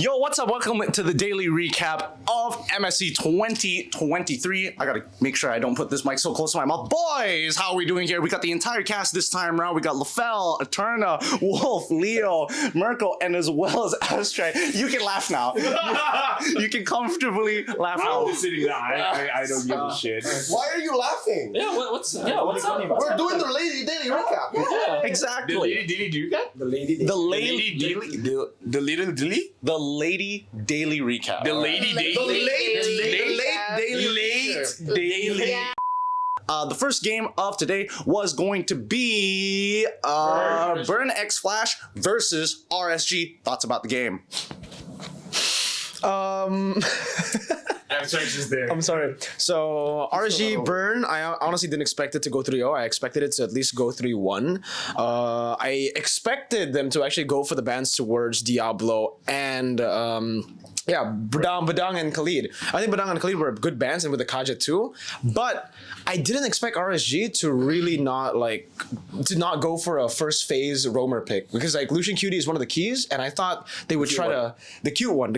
Yo, what's up? Welcome to the daily recap of MSC 2023. I gotta make sure I don't put this mic so close to my mouth. Boys, how are we doing here? We got the entire cast this time around. We got LaFell, Eterna, Wolf, Leo, Mirko, and as well as Astray. You can laugh now. You can comfortably laugh now. I'm sitting down. I don't give a shit. Why are you laughing? Yeah, what's up? We're doing the daily recap. Yeah. Exactly. The lady daily recap? The lady. The lady daily. The little dilly? The lady daily recap. The lady daily. The late daily. The first game of today was going to be Burn X Flash versus RSG. Thoughts about the game? Abstract is there. I'm sorry. So RSG Burn, I honestly didn't expect it to go 3-0. I expected it to at least go 3-1. I expected them to actually go for the bans towards Diablo and Badang and Khalid. I think Badang and Khalid were good bans, and with the Kaja too. But I didn't expect RSG to really not go for a first phase roamer pick, because like Lucian QD is one of the keys, and I thought they would try to the cute one.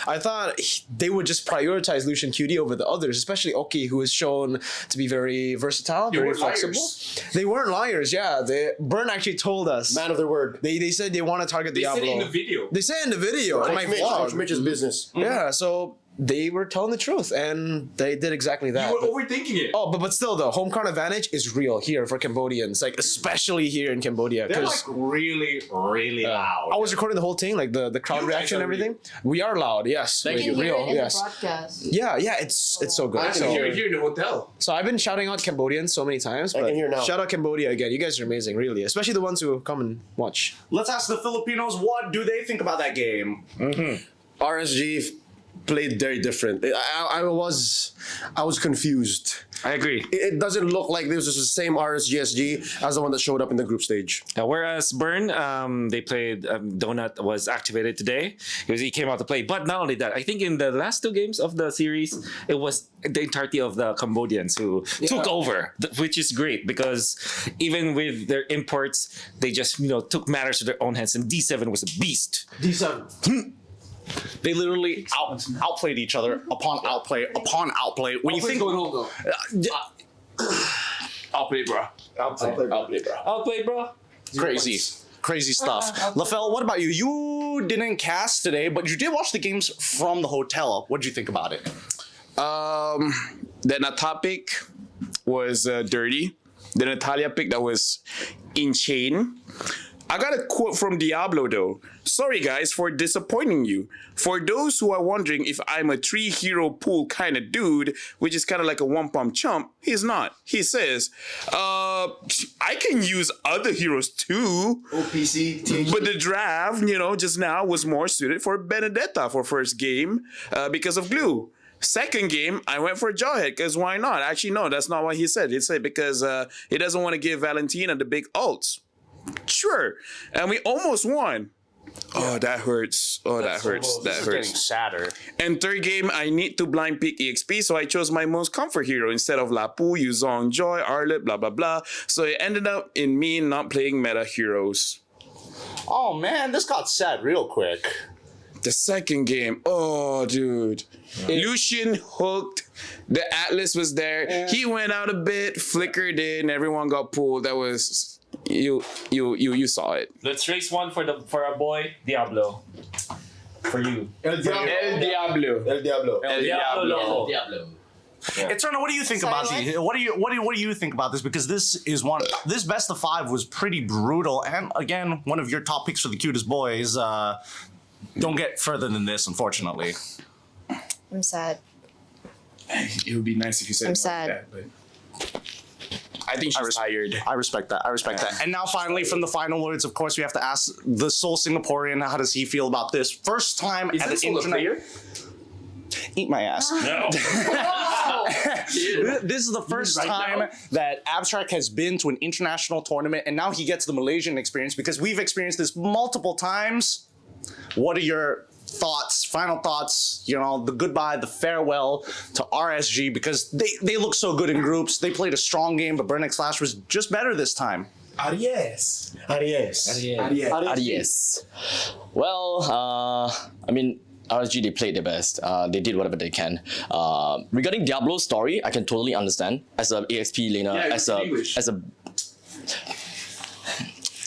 I thought they would just prioritize Lucian QD over the others, especially Oki, who is shown to be very versatile, very flexible. Liars. They weren't liars, yeah. Burn actually told us. Man of their word. They said they want to target Diablo. They said it in the video. They said in the video. in my vlog. Mitch's business. Yeah, so they were telling the truth, and they did exactly that. You were overthinking it. Oh, but still, the home crowd advantage is real here for Cambodians, like especially here in Cambodia. They're like really, really loud. I was recording the whole thing, like the crowd You reaction and guys are everything. We are loud, yes. You can hear it in the broadcast. Yeah, it's so good. I can hear it here in the hotel. So I've been shouting out Cambodians so many times, but can hear now. shout out Cambodia again. You guys are amazing, really, especially the ones who come and watch. Let's ask the Filipinos, what do they think about that game? RSG played very different. I was confused. I agree. It doesn't look like this was the same RSGSG as the one that showed up in the group stage. Whereas Burn, they played, Donut was activated today because he came out to play. But not only that, I think in the last two games of the series, it was the entirety of the Cambodians who took over, which is great because even with their imports, they just took matters to their own hands. And D7 was a beast. D7. They literally outplayed each other upon outplay upon outplay. When you think, going home though. I'll play, bro. I'll play, bro. crazy stuff. LaFell, what about you? You didn't cast today, but you did watch the games from the hotel. What did you think about it? The Nata pick was dirty. The Natalia pick that was insane. I got a quote from Diablo though. Sorry guys for disappointing you. For those who are wondering if I'm a 3-hero pool kind of dude, which is kind of like a one-pump chump, he's not. He says, I can use other heroes too. OPC, THD. But the draft, just now was more suited for Benedetta for first game because of glue. Second game, I went for Jawhead because why not? Actually, no, that's not what he said. He said because he doesn't want to give Valentina the big ults. Sure. And we almost won. Oh, that hurts. Oh, that hurts. That Getting hurts. sadder. And third game, I need to blind pick EXP, so I chose my most comfort hero instead of Lapu, Yuzong, Joy, Arlet, blah, blah, blah. So it ended up in me not playing meta heroes. Oh man, this got sad real quick. The second game, oh, dude. Lucian hooked. The Atlas was there. He went out a bit, flickered in, everyone got pulled. That was... You saw it. Let's race one for our boy Diablo. For you. El Diablo. Eterna, what do you think about these? What do you think about this? Because this best of 5 was pretty brutal, and again, one of your top picks for the cutest boys. Don't get further than this, unfortunately. I'm sad. It would be nice if you said I'm it sad. like that, but I think she's tired. I respect that. And now, finally, from the final words, of course, we have to ask the sole Singaporean. How does he feel about this? First time at an internet. Eat my ass. No. This is the first time that Abstract has been to an international tournament, and now he gets the Malaysian experience because we've experienced this multiple times. What are your thoughts, final thoughts, the goodbye, the farewell to RSG, because they look so good in groups. They played a strong game, but Burn X Flash was just better this time. Aries. Yes. Well, I mean, RSG, they played their best. They did whatever they can. Regarding Diablo's story, I can totally understand as a AXP laner,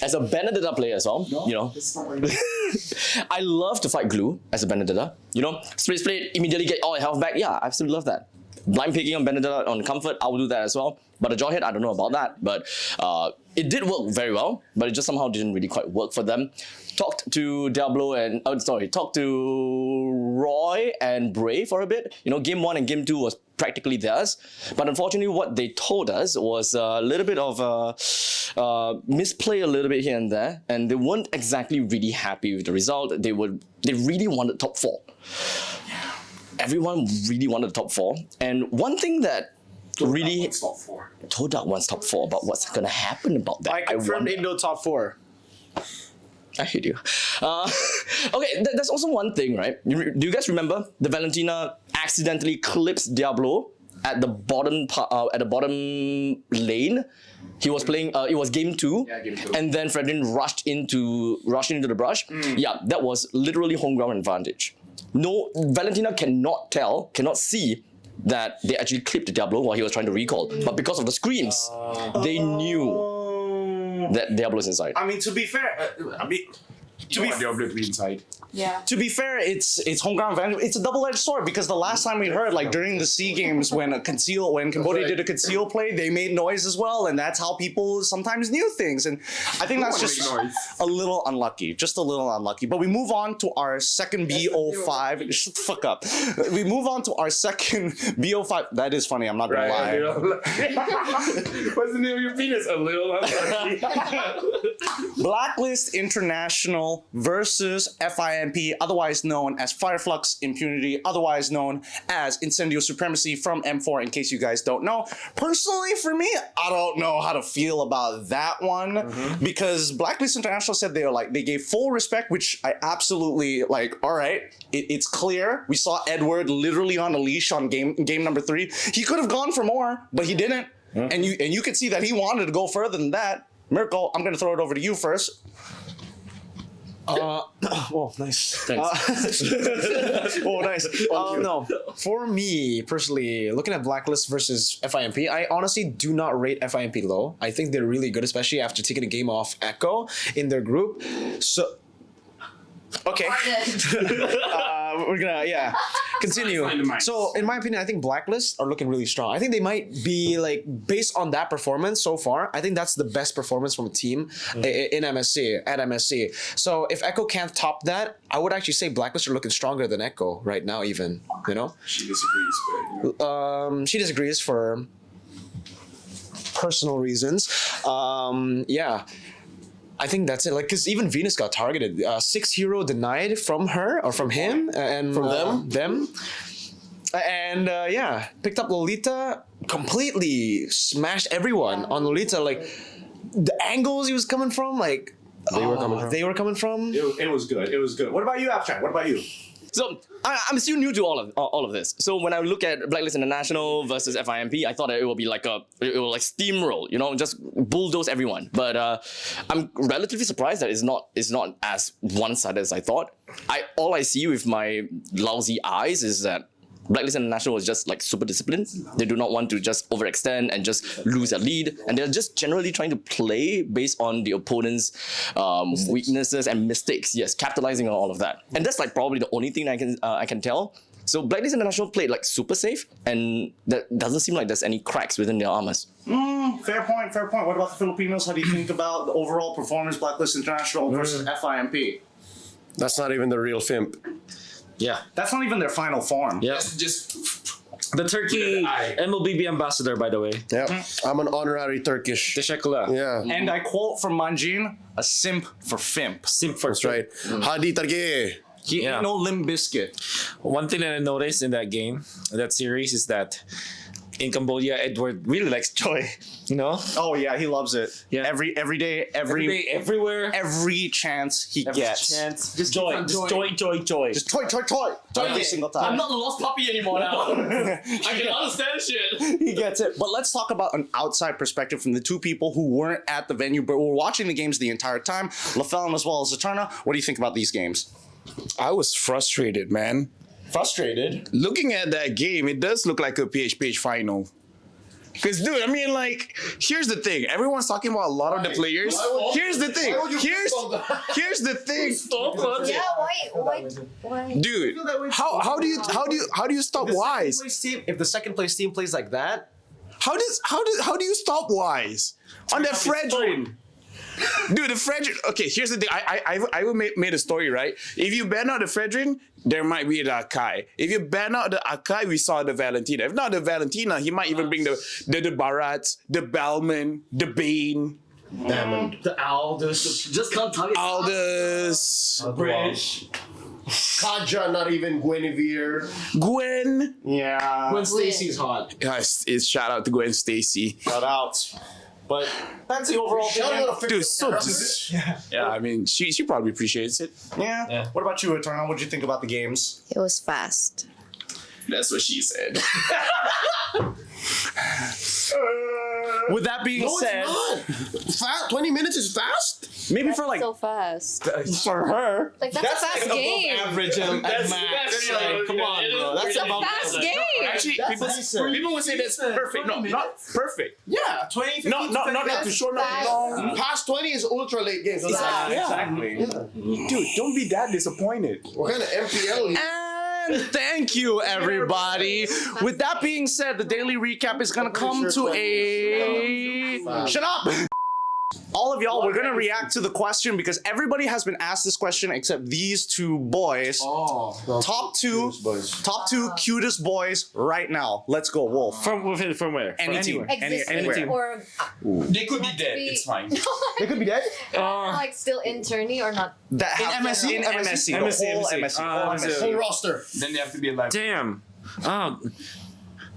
as a Benedetta player as well. You know, I love to fight glue as a Benedetta. You know, split, immediately get all your health back. Yeah, I absolutely love that. Blind picking on Benedetta on comfort, I will do that as well. But a Jawhead, I don't know about that. But it did work very well, but it just somehow didn't really quite work for them. Talked to Diablo and talked to Roy and Bray for a bit. You know, game 1 and game 2 was practically theirs. But unfortunately, what they told us was a little bit of misplay a little bit here and there, and they weren't exactly really happy with the result. They really wanted top 4. Everyone really wanted top 4. And one thing that really Todak wants top 4, but what's gonna happen about that? I confirmed Indo top 4. I hate you. Okay, there's also one thing, right? Do you guys remember the Valentina accidentally clips Diablo at the bottom lane? He was playing. It was game 2, and then Fredrin rushed into the brush. Yeah, that was literally home ground advantage. No, Valentina cannot see that they actually clipped Diablo while he was trying to recall. But because of the screams, they knew that Diablo's inside. I mean, to be fair, Diablo to be inside. Yeah. To be fair, it's home ground advantage. It's a double-edged sword because the last time we heard, like during the SEA games, when Cambodia did a conceal play, they made noise as well, and that's how people sometimes knew things. And I think that's just a little unlucky, But we move on to our second BO5. Shut the fuck up. We move on to our second BO5. That is funny. I'm not gonna lie. What's the name of your penis? A little unlucky. Blacklist International versus FIMP, otherwise known as Fireflux Impunity, otherwise known as Incendio Supremacy from M4, in case you guys don't know. Personally, for me, I don't know how to feel about that one because Blacklist International said they gave full respect, which I absolutely like. All right, it's clear. We saw Edward literally on a leash on game number 3. He could have gone for more, but he didn't. And you could see that he wanted to go further than that. Mirko, I'm going to throw it over to you first. Oh, nice. Thanks. Oh, nice. No, for me personally, looking at Blacklist versus FIMP, I honestly do not rate FIMP low. I think they're really good, especially after taking a game off Echo in their group. So, okay. We're gonna continue. So in my opinion, I think Blacklist are looking really strong. I think they might be like, based on that performance so far, I think that's the best performance from a team in MSC at MSC. So if Echo can't top that, I would actually say Blacklist are looking stronger than Echo right now, even, you know. She disagrees, but She disagrees for personal reasons. Yeah. I think that's it. Like, because even Venus got targeted. 6 hero denied from her or from him and From them. And picked up Lolita, completely smashed everyone on Lolita. Like the angles he was coming from, like they were coming from. It was good. It was good. What about you, Abstract? What about you? So I'm still new to all of this. So when I look at Blacklist International versus FIMP, I thought that it would be like steamroll, you know, just bulldoze everyone. But I'm relatively surprised that it's not as one-sided as I thought. All I see with my lousy eyes is that Blacklist International is just like super disciplined. They do not want to just overextend and just lose a lead, and they're just generally trying to play based on the opponent's weaknesses and mistakes. Yes, capitalizing on all of that, and that's like probably the only thing I can tell. So Blacklist International played like super safe, and that doesn't seem like there's any cracks within their armors. Fair point. What about the Filipinos? How do you think about the overall performance, Blacklist International versus FIMP? That's not even the real Fimp. Yeah. That's not even their final form. Yeah. just The Turkey MLBB ambassador, by the way. Yep. I'm an honorary Turkish. Teşekkürler. Yeah. And I quote from Manjin, a simp for Fimp. Simp for That's right. Hadi Targe. He ain't no Limp Bizkit. One thing that I noticed in that game, that series, is that in Cambodia, Edward really likes joy. You know, Oh yeah, he loves it. Yeah. Every day, every day, everywhere, every chance he every gets. chance, just joy, just joy. Just toy every single time. I'm not the lost puppy anymore now. I can understand shit. He gets it. But let's talk about an outside perspective from the two people who weren't at the venue but were watching the games the entire time. LaFell as well as Eterna. What do you think about these games? I was frustrated, man. Frustrated. Looking at that game, it does look like a PHPH final. Because, dude, I mean, like, here's the thing. Everyone's talking about a lot of the players. Here's the thing. Here's the thing. Yeah, why? Dude, how do you stop Wise? If the second place team plays like that, How do you stop Wise on that Fredrin? Dude, the Fredrin. Okay, here's the thing. I made a story, right? If you ban out the Fredrin, there might be the Akai. If you ban out the Akai, we saw the Valentina. If not the Valentina, he might even bring the Barats, the Balman, the Bane, The Aldous. Just can't tell you. Aldous, Bridge. Kaja, not even Guinevere. Gwen. Yeah. when Stacy's hot. Guys, it's shout out to Gwen Stacy. Shout out. But that's the overall thing. Dude, so yeah. I mean, she probably appreciates it. Yeah. What about you, Eterna? What did you think about the games? It was fast. That's what she said. With that being said, Fast. 20 minutes is fast. maybe for like So fast. for her, Like that's a fast game. Average at max. Like, come on, bro. That's It's a fast game. Actually, people would say that's perfect. No, not perfect. Yeah, 20, 15, Not too short. Fast. Past 20 is ultra late game. exactly. Dude, don't be that disappointed. What kind of MPL? And thank you, everybody. With that being said, the daily recap is gonna come to a. Shut up! All of y'all, we're gonna react to the question because everybody has been asked this question except these two boys. Top two cutest boys right now. Let's go, Wolf. From where? Any From team. anywhere. Existing Anywhere. or They could be Must dead. be- It's fine. They could be dead. like still in tourney or not? That have MSC? in MSC, the whole MSC. Whole MSC. Full roster. Then they have to be alive. Damn.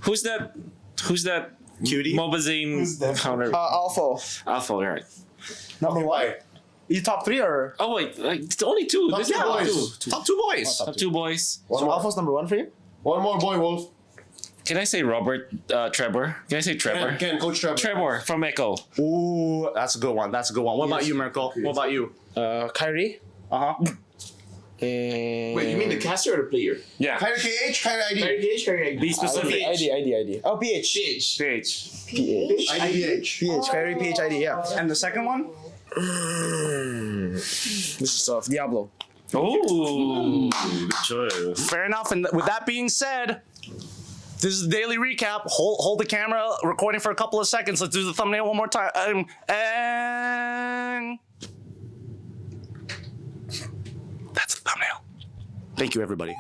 Who's that? Cutie. Mobazine counter. Alpha. Alpha, right? Number one. You top three or? Oh wait, like, it's only two. This is boys. Top two boys. Top two boys. So Alpha's number one for you? One more boy, Wolf. Can I say Robert Trevor? Can I say Trevor? Ken, Coach Trevor. Trevor from Echo. Ooh, that's a good one. That's a good one. What about you, Merkel? What about you? Kyrie. Uh huh. Wait, you mean the caster or the player? Yeah. Kyrie KH, Kyrie ID. PH, Kyrie Be specific. ID. Oh, PH. PH. PH. IDH. PH. Kyrie PH ID, yeah. And the second one? This is tough. Diablo. Oh, good choice. Fair enough. And with that being said, this is the daily recap. Hold the camera recording for a couple of seconds. Let's do the thumbnail one more time. And that's the thumbnail. Thank you, everybody.